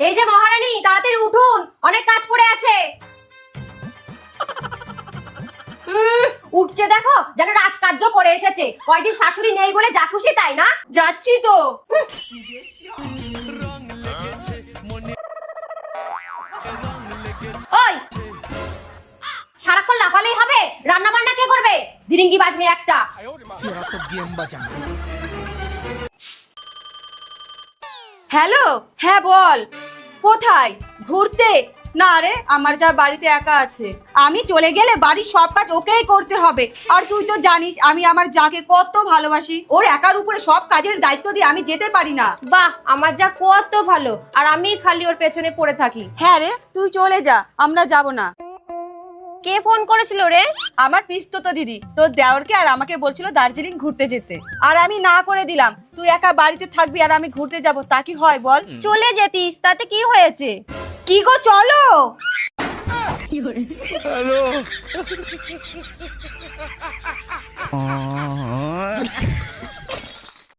এই যে মহারানী, তাড়াতাড়ি উঠুন, অনেক কাজ পড়ে আছে। উঠছে দেখো, যেন রাজকার্য করে এসেছে। কয়দিন শাশুড়ি নেই বলে যা খুশি তাই না? যাচ্ছি তো। ওই সারাক্ষণ লাফালেই হবে? রান্না বান্না কে করবে? দিরিঙ্গি বাজবে একটা। হ্যালো, হ্যাঁ বল। কোথায়? ঘুরতে? না রে, আমার যা বাড়িতে একা আছে। আমি চলে গেলে বাড়ির সব কাজ ওকেই করতে হবে। আর তুই তো জানিস আমি আমার যাকে কত ভালোবাসি। ওর একার উপরে সব কাজের দায়িত্ব দিয়ে আমি যেতে পারি না। বাহ, আমার যা কত ভালো, আর আমি খালি ওর পেছনে পড়ে থাকি। হ্যাঁ রে, তুই চলে যা, আমরা যাব না। কে ফোন করেছিল রে? আমার পিস্তত দিদি তোর দেওরকে আর আমাকে বলছিল দার্জিলিং ঘুরতে যেতে, আর আমি না করে দিলাম। তুই একা বাড়িতে থাকবি আর আমি ঘুরতে যাব, তা কি হয় বল? চলে যেতিস, তাতে কি হয়েছে? কি গো, চলো। হ্যালো